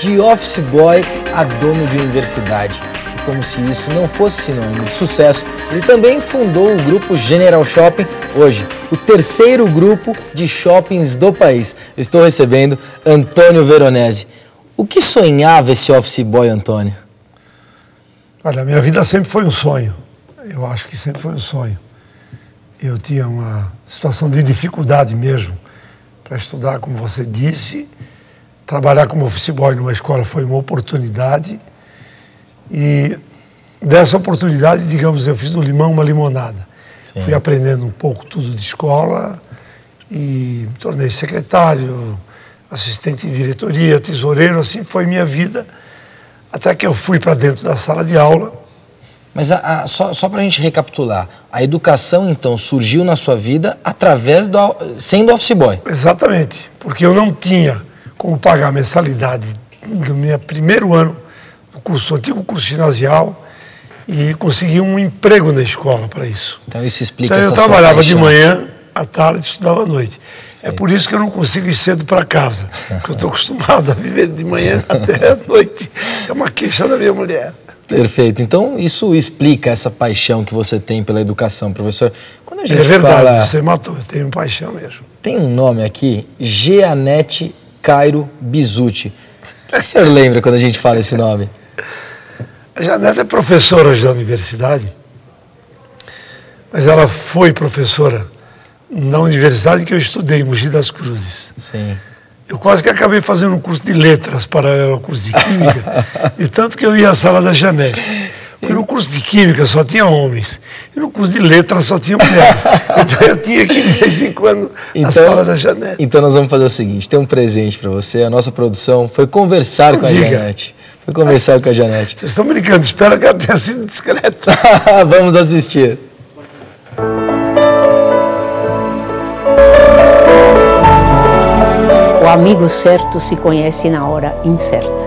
De office boy a dono de universidade. E como se isso não fosse sinônimo de sucesso, ele também fundou o grupo General Shopping, hoje o terceiro grupo de shoppings do país. Eu estou recebendo Antônio Veronese. O que sonhava esse office boy, Antônio? Olha, a minha vida sempre foi um sonho. Eu acho que sempre foi um sonho. Eu tinha uma situação de dificuldade mesmo para estudar, como você disse. Trabalhar como office boy numa escola foi uma oportunidade. E dessa oportunidade, digamos, eu fiz do limão uma limonada. Sim. Fui aprendendo um pouco tudo de escola e me tornei secretário, assistente de diretoria, tesoureiro, assim foi minha vida. Até que eu fui para dentro da sala de aula. Mas só para a gente recapitular, a educação então surgiu na sua vida através sendo office boy? Exatamente, porque eu não tinha como pagar a mensalidade do meu primeiro ano do antigo curso ginasial e consegui um emprego na escola para isso. Então isso explica então, essa eu trabalhava de manhã, à tarde e estudava à noite. É por isso que eu não consigo ir cedo para casa, porque eu estou acostumado a viver de manhã até à noite. É uma queixa da minha mulher. Perfeito. Então, isso explica essa paixão que você tem pela educação, professor. Quando a gente é verdade, você matou, eu tenho paixão mesmo. Tem um nome aqui, Jeanette Cairo Bizutti. O que o senhor lembra quando a gente fala esse nome? A Janete é professora hoje da universidade, mas ela foi professora na universidade que eu estudei, em Mogi das Cruzes. Sim. Eu quase que acabei fazendo um curso de letras para o curso de química, de tanto que eu ia à sala da Janete. Porque no curso de química só tinha homens, e no curso de letras só tinha mulheres. Então eu tinha que, de vez em quando, a sala da Janete. Então nós vamos fazer o seguinte, tem um presente para você, a nossa produção foi conversar com a Janete. Foi conversar com a Janete. Vocês estão brincando, espero que ela tenha sido discreta. Vamos assistir. O amigo certo se conhece na hora incerta.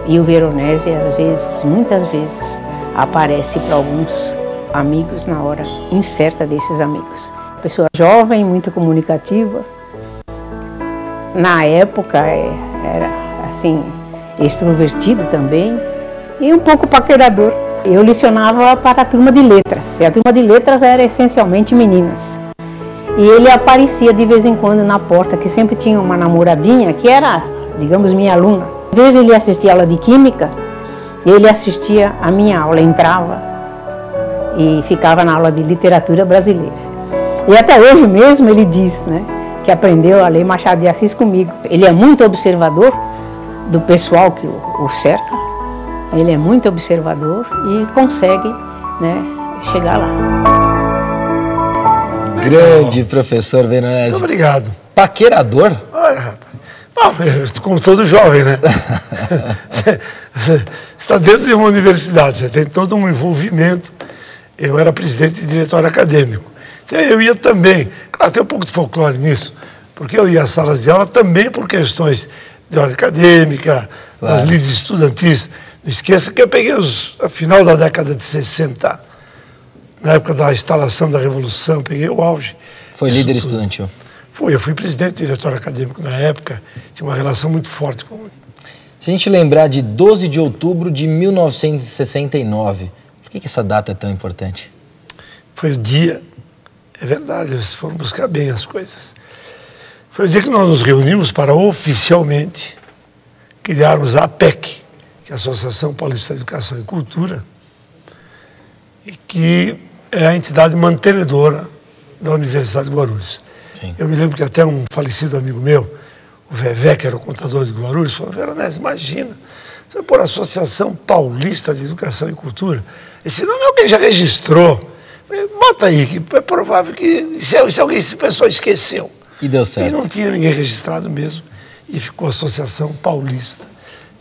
E o Veronese, às vezes, muitas vezes, aparece para alguns amigos na hora incerta desses amigos. Pessoa jovem, muito comunicativa. Na época, era assim, extrovertido também e um pouco paquerador. Eu lecionava para a turma de letras. E a turma de letras era essencialmente meninas. E ele aparecia de vez em quando na porta, que sempre tinha uma namoradinha, que era, digamos, minha aluna. Às vezes ele assistia a aula de química, ele assistia a minha aula, entrava e ficava na aula de literatura brasileira. E até hoje mesmo ele diz, né, que aprendeu a ler Machado de Assis comigo. Ele é muito observador do pessoal que o cerca, ele é muito observador e consegue, né, chegar lá. Grande professor Veronese. Muito obrigado. Paquerador? Olha, rapaz. Não, como todo jovem, né? Você está dentro de uma universidade, você tem todo um envolvimento. Eu era presidente de diretório acadêmico. Então eu ia também, claro, tem um pouco de folclore nisso, porque eu ia às salas de aula também por questões de ordem acadêmica, das lides estudantis. Não esqueça que eu peguei a final da década de 60, na época da instalação da Revolução, peguei o auge. Foi líder estudantil? Eu fui presidente do diretório acadêmico na época, tinha uma relação muito forte com ele. Se a gente lembrar de 12 de outubro de 1969, por que essa data é tão importante? Foi o dia, é verdade, eles foram buscar bem as coisas. Foi o dia que nós nos reunimos para oficialmente criarmos a APEC, que é a Associação Paulista de Educação e Cultura, e que é a entidade mantenedora da Universidade de Guarulhos. Sim. Eu me lembro que até um falecido amigo meu, o Vevé, que era o contador de Guarulhos, falou: Veronese, imagina, você vai pôr a Associação Paulista de Educação e Cultura. Esse nome alguém já registrou. Bota aí, que é provável que se a pessoa esqueceu. E deu certo. E não tinha ninguém registrado mesmo, e ficou a Associação Paulista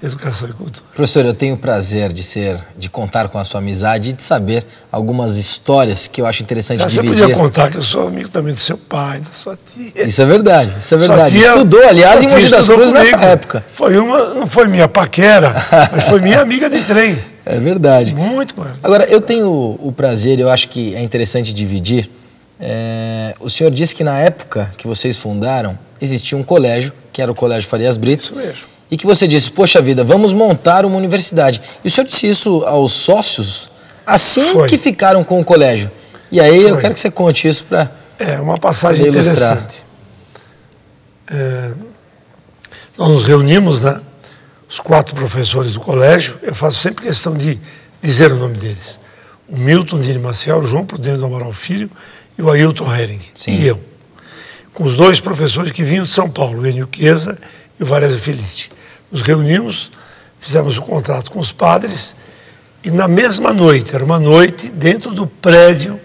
de Educação e Cultura. Professor, eu tenho o prazer de contar com a sua amizade e de saber algumas histórias que eu acho interessante dividir. Você podia contar que eu sou amigo também do seu pai, da sua tia. Isso é verdade, isso é verdade. Tia, estudou, aliás, em Mogi das Cruzes nessa época. Não foi minha paquera, mas foi minha amiga de trem. É verdade. Muito, mano. Agora, eu tenho o prazer, eu acho que é interessante dividir, O senhor disse que na época que vocês fundaram, existia um colégio, que era o Colégio Farias Brito. Isso mesmo. E que você disse, poxa vida, vamos montar uma universidade. E o senhor disse isso aos sócios assim que ficaram com o colégio. E aí eu quero que você conte isso para uma passagem interessante. Nós nos reunimos, né? Os 4 professores do colégio, eu faço sempre questão de dizer o nome deles. O Milton Dini Maciel, o João Prudente do Amaral Filho e o Ailton Hering. E eu. Com os 2 professores que vinham de São Paulo, o Enio Chiesa e o Varese Felice. Nos reunimos, fizemos o contrato com os padres e na mesma noite, era uma noite dentro do prédio,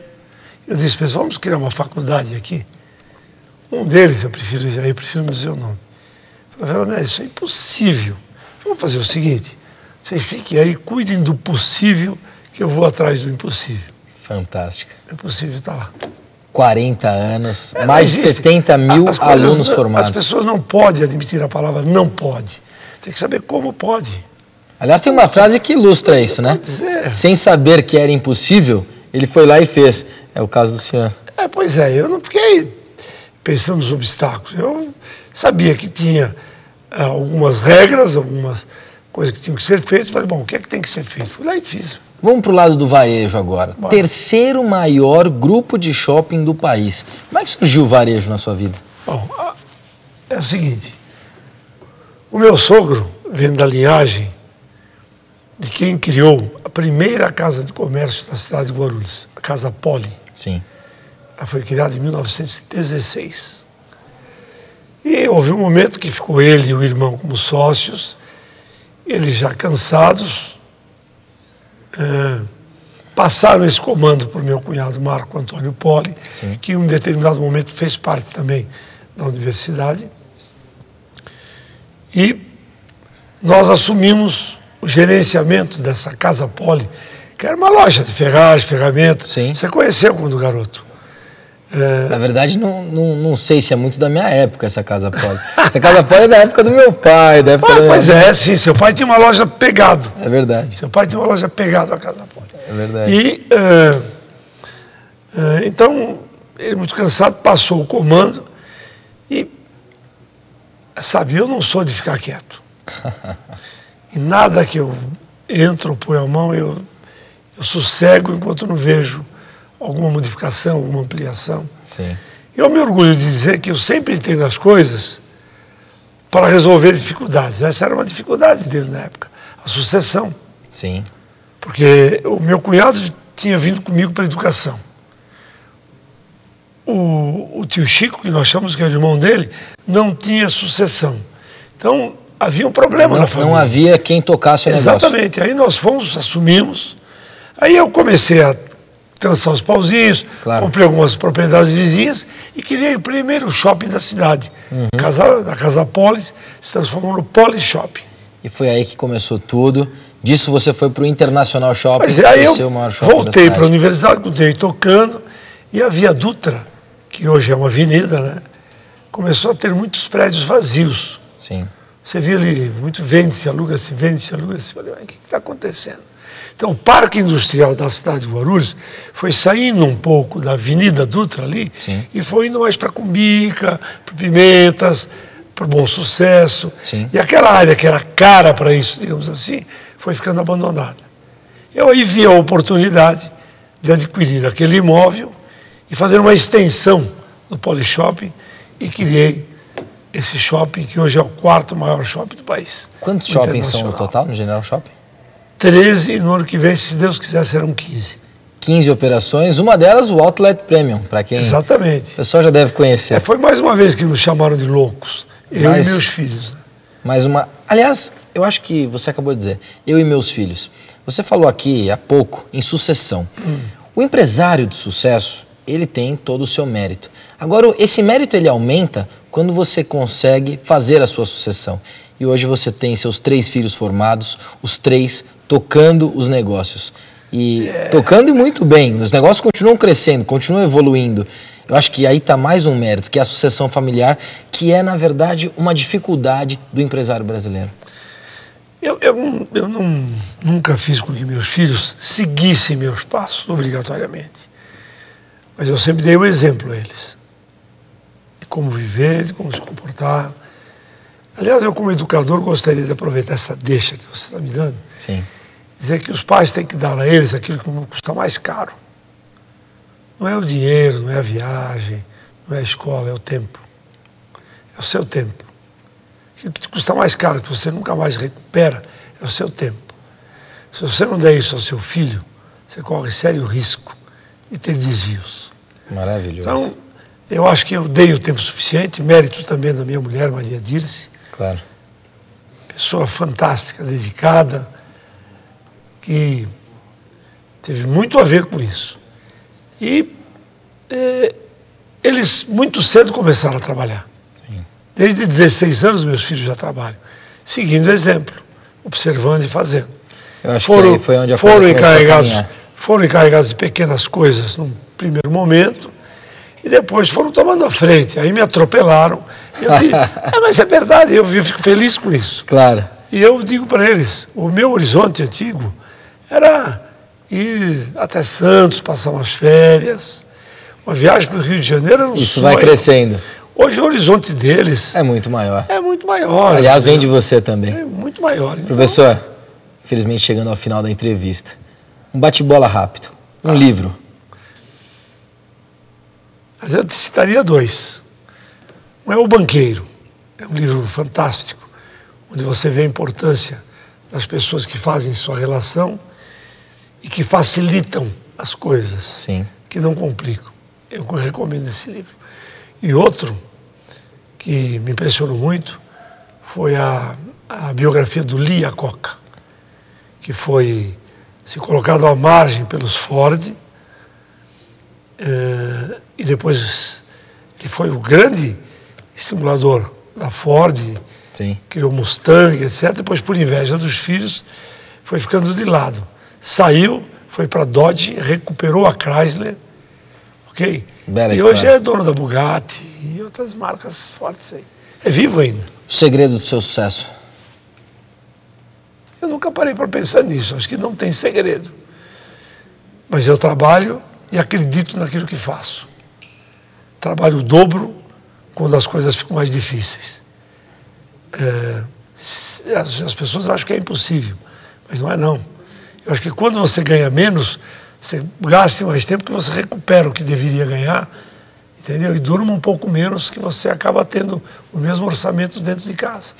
eu disse para eles, vamos criar uma faculdade aqui. Um deles, eu prefiro não dizer o nome. Eu falei, Veronese, isso é impossível. Vamos fazer o seguinte, vocês fiquem aí, cuidem do possível, que eu vou atrás do impossível. Fantástico. É possível estar lá. 40 anos, mais de 70 mil alunos formados. As pessoas não podem admitir a palavra não pode. Tem que saber como pode. Aliás, tem uma frase que ilustra isso, né? Sem saber que era impossível, ele foi lá e fez. É o caso do senhor. Pois é, eu não fiquei pensando nos obstáculos. Eu sabia que tinha algumas regras, algumas coisas que tinham que ser feitas. Falei, bom, o que é que tem que ser feito? Fui lá e fiz. Vamos para o lado do varejo agora. Bora. Terceiro maior grupo de shopping do país. Como é que surgiu o varejo na sua vida? Bom, é o seguinte. O meu sogro vem da linhagem de quem criou a primeira casa de comércio da cidade de Guarulhos, a Casa Poli. Sim. Ela foi criada em 1916. E houve um momento que ficou ele e o irmão como sócios, eles já cansados, passaram esse comando para o meu cunhado Marco Antônio Poli, que em um determinado momento fez parte também da universidade. E nós assumimos o gerenciamento dessa Casa Poli, que era uma loja de ferragem, ferramentas. Sim. Você conheceu quando garoto? Na verdade, não sei se é muito da minha época essa Casa Poli. Essa Casa Poli é da época do meu pai, da época Pois é, sim. Seu pai tinha uma loja pegado. É verdade. Seu pai tinha uma loja pegado à Casa Poli. É verdade. E, então, ele muito cansado, passou o comando e, sabe, eu não sou de ficar quieto. E nada que eu entro ou ponho a mão, eu sossego enquanto não vejo alguma modificação, alguma ampliação. Sim. Eu me orgulho de dizer que eu sempre entrei nas coisas para resolver dificuldades. Essa era uma dificuldade dele na época, a sucessão. Sim. Porque o meu cunhado tinha vindo comigo para a educação. O tio Chico, que nós chamamos que é o irmão dele, não tinha sucessão. Então, havia um problema na família. Não havia quem tocasse o negócio. Exatamente. Aí nós fomos, assumimos. Aí eu comecei a trançar os pauzinhos, comprei algumas propriedades vizinhas e criei o primeiro shopping da cidade. Da Casa Poli, se transformou no Poli Shopping. E foi aí que começou tudo. Disso você foi para o Internacional Shopping, mas aí eu o maior shopping voltei para a universidade, continuei tocando, e a Via Dutra, que hoje é uma avenida, né, começou a ter muitos prédios vazios. Sim. Você via ali, muito vende-se, aluga-se, vende-se, aluga-se. Falei, o que está acontecendo? Então, o Parque Industrial da cidade de Guarulhos foi saindo um pouco da Avenida Dutra ali. Sim. E foi indo mais para Cumbica, para Pimentas, para Bom Sucesso. Sim. E aquela área que era cara para isso, digamos assim, foi ficando abandonada. Eu aí vi a oportunidade de adquirir aquele imóvel e fazer uma extensão do Poli Shopping e criei esse shopping que hoje é o 4º maior shopping do país. Quantos shoppings são no total, no General Shopping? 13, e no ano que vem, se Deus quiser, serão 15. 15 operações, uma delas o Outlet Premium, para quem Exatamente. O pessoal já deve conhecer. Foi mais uma vez que nos chamaram de loucos, eu e meus filhos. Né? Aliás, eu acho que você acabou de dizer, eu e meus filhos. Você falou aqui há pouco em sucessão. O empresário de sucesso, ele tem todo o seu mérito. Agora, esse mérito ele aumenta quando você consegue fazer a sua sucessão. E hoje você tem seus 3 filhos formados, os 3 tocando os negócios. E tocando e muito bem. Os negócios continuam crescendo, continuam evoluindo. Eu acho que aí está mais um mérito, que é a sucessão familiar, que é, na verdade, uma dificuldade do empresário brasileiro. Eu nunca fiz com que meus filhos seguissem meus passos, obrigatoriamente. Mas eu sempre dei o exemplo a eles. De como viver, de como se comportar. Aliás, eu como educador gostaria de aproveitar essa deixa que você está me dando. Sim. Dizer que os pais têm que dar a eles aquilo que custa mais caro. Não é o dinheiro, não é a viagem, não é a escola, é o tempo. É o seu tempo. Aquilo que te custa mais caro, que você nunca mais recupera, é o seu tempo. Se você não der isso ao seu filho, você corre sério risco de ter desvios. Maravilhoso. Então, eu acho que eu dei o tempo suficiente, mérito também da minha mulher, Maria Dirce. Claro. Pessoa fantástica, dedicada, que teve muito a ver com isso. E eles muito cedo começaram a trabalhar. Sim. Desde 16 anos meus filhos já trabalham, seguindo o exemplo, observando e fazendo. Eu acho que aí foi onde a coisa foram encarregados de pequenas coisas num primeiro momento e depois foram tomando a frente. Aí me atropelaram. Eu digo, mas é verdade, eu fico feliz com isso. Claro. E eu digo para eles, o meu horizonte antigo era ir até Santos, passar umas férias, uma viagem para o Rio de Janeiro era um Isso sonho. vai crescendo. Hoje o horizonte deles É muito maior. é muito maior. Aliás, vem de você também. É muito maior. Então, Professor, infelizmente chegando ao final da entrevista, um bate-bola rápido, um livro. mas eu te citaria dois. Um é O Banqueiro. É um livro fantástico, onde você vê a importância das pessoas que fazem sua relação e que facilitam as coisas, Sim. que não complicam. Eu recomendo esse livro. E outro, que me impressionou muito, foi a biografia do Lee Iacocca, que foi se colocado à margem pelos Ford, e depois ele foi o grande estimulador da Ford, Sim. criou Mustang, etc. Depois, por inveja dos filhos, foi ficando de lado. Saiu, foi para Dodge, recuperou a Chrysler, ok? Bela e história. hoje é dono da Bugatti e outras marcas fortes aí. É vivo ainda. O segredo do seu sucesso? Eu nunca parei para pensar nisso, acho que não tem segredo. Mas eu trabalho e acredito naquilo que faço. Trabalho o dobro quando as coisas ficam mais difíceis. As pessoas acham que é impossível, mas não é não. Eu acho que quando você ganha menos, você gasta mais tempo que você recupera o que deveria ganhar, entendeu? E durma um pouco menos que você acaba tendo o mesmo orçamento dentro de casa.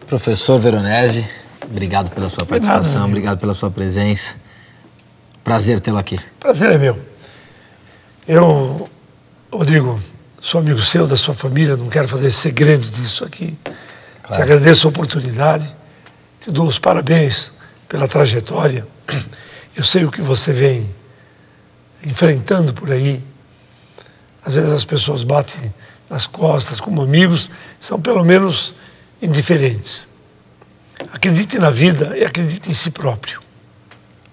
Professor Veronese, obrigado pela sua participação, obrigado pela sua presença. Prazer tê-lo aqui. Prazer é meu. Eu, Rodrigo, sou amigo seu, da sua família, não quero fazer segredo disso aqui. Claro. Te agradeço a oportunidade, te dou os parabéns pela trajetória. Eu sei o que você vem enfrentando por aí. Às vezes as pessoas batem nas costas como amigos, são pelo menos indiferentes. Acredite na vida e acredite em si próprio.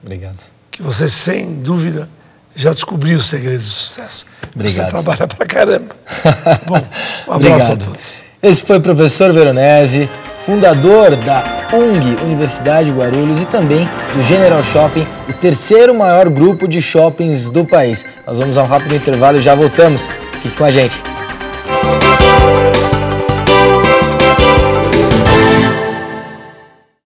Obrigado. Que você, sem dúvida, já descobriu o segredo do sucesso. Obrigado. Você trabalha pra caramba. Bom, um abraço Obrigado. a todos. Esse foi o professor Veronese, fundador da UNG, Universidade de Guarulhos, e também do General Shopping, o terceiro maior grupo de shoppings do país. Nós vamos a um rápido intervalo e já voltamos. Fique com a gente.